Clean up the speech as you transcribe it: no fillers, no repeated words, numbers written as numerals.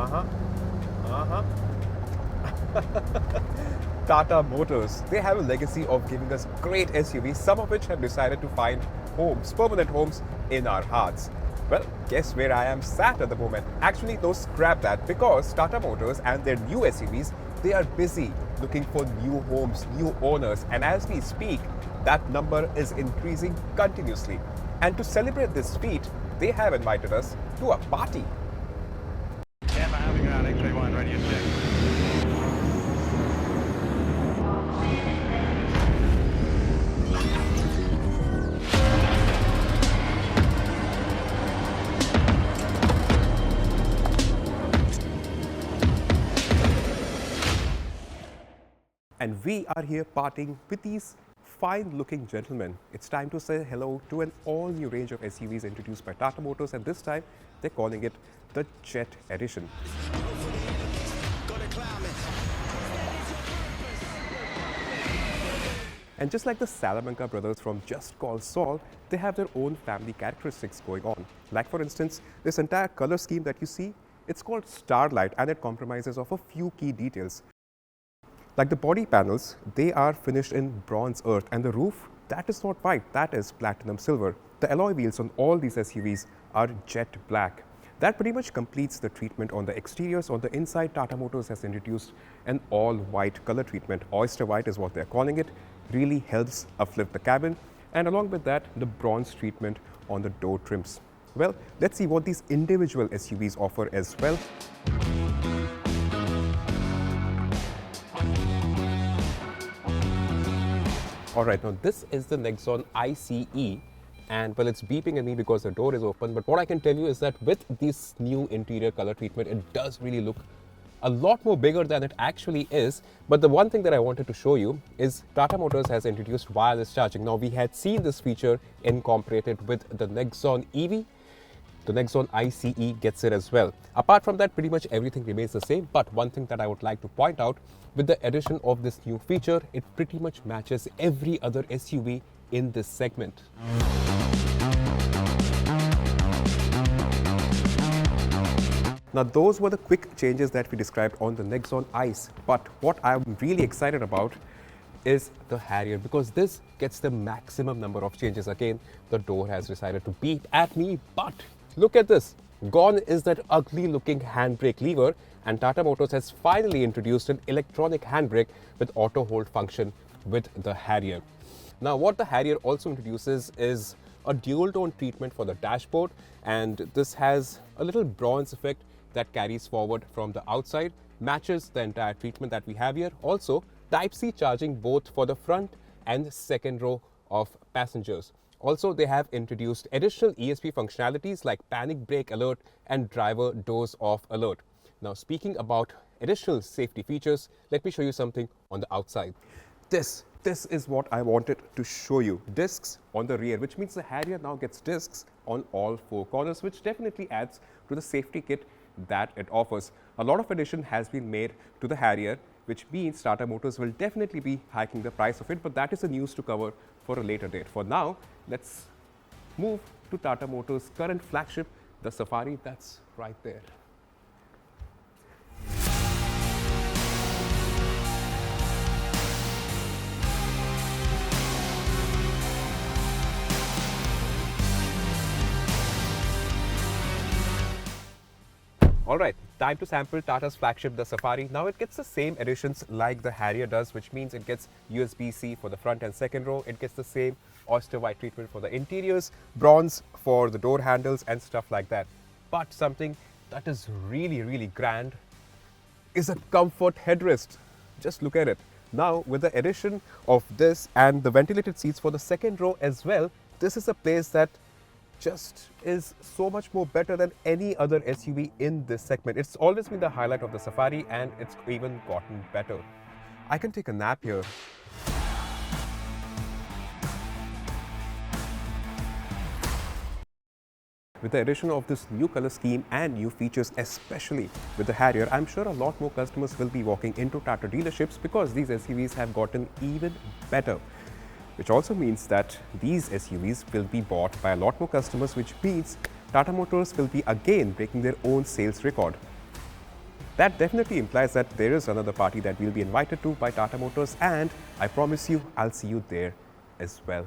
Uh-huh. Uh-huh. Tata Motors, they have a legacy of giving us great SUVs, some of which have decided to find homes, permanent homes in our hearts. Well, guess where I am sat at the moment? Actually, no, scrap that, because Tata Motors and their new SUVs, they are busy looking for new homes, new owners, and as we speak, that number is increasing continuously. And to celebrate this feat, they have invited us to a party. Tampa, having ground, X-ray 1, radio check. And we are here partying with these fine-looking gentlemen. It's time to say hello to an all-new range of SUVs introduced by Tata Motors, and this time they're calling it the Jet Edition. And just like the Salamanca brothers from Just Call Saul, they have their own family characteristics going on. Like for instance, this entire color scheme that you see, it's called Starlight, and it compromises of a few key details. Like the body panels, they are finished in bronze earth, and the roof, that is not white, that is platinum silver. The alloy wheels on all these SUVs are jet black. That pretty much completes the treatment on the exteriors. On the inside, Tata Motors has introduced an all-white color treatment. Oyster white is what they're calling it. Really helps uplift the cabin. And along with that, the bronze treatment on the door trims. Well, let's see what these individual SUVs offer as well. All right, now this is the Nexon ICE, and well, it's beeping at me because the door is open. But what I can tell you is that with this new interior color treatment, it does really look a lot more bigger than it actually is. But the one thing that I wanted to show you is Tata Motors has introduced wireless charging. Now, we had seen this feature incorporated with the Nexon EV. The Nexon ICE gets it as well. Apart from that, pretty much everything remains the same. But one thing that I would like to point out, with the addition of this new feature, it pretty much matches every other SUV in this segment. Now, those were the quick changes that we described on the Nexon ICE. But what I'm really excited about is the Harrier, because this gets the maximum number of changes. Again, the door has decided to beep at me, but look at this. Gone is that ugly looking handbrake lever, and Tata Motors has finally introduced an electronic handbrake with auto hold function with the Harrier. Now, what the Harrier also introduces is a dual tone treatment for the dashboard, and this has a little bronze effect that carries forward from the outside, matches the entire treatment that we have here. Also, Type-C charging both for the front and second row of passengers. Also, they have introduced additional ESP functionalities like panic brake alert and driver doors off alert. Now, speaking about additional safety features, let me show you something on the outside. This is what I wanted to show you. Discs on the rear, which means the Harrier now gets discs on all four corners, which definitely adds to the safety kit that it offers. A lot of addition has been made to the Harrier, which means Tata Motors will definitely be hiking the price of it, but that is the news to cover for a later date. For now, let's move to Tata Motors' current flagship, the Safari. That's right there. All right, time to sample Tata's flagship, the Safari. Now it gets the same additions like the Harrier does, which means it gets USB-C for the front and second row. It gets the same oyster white treatment for the interiors, bronze for the door handles and stuff like that. But something that is really, really grand is a comfort headrest. Just look at it. Now, with the addition of this and the ventilated seats for the second row as well, this is a place that just is so much more better than any other SUV in this segment. It's always been the highlight of the Safari, and it's even gotten better. I can take a nap here. With the addition of this new color scheme and new features, especially with the Harrier, I'm sure a lot more customers will be walking into Tata dealerships because these SUVs have gotten even better. Which also means that these SUVs will be bought by a lot more customers, which means Tata Motors will be again breaking their own sales record. That definitely implies that there is another party that we'll be invited to by Tata Motors, and I promise you I'll see you there as well.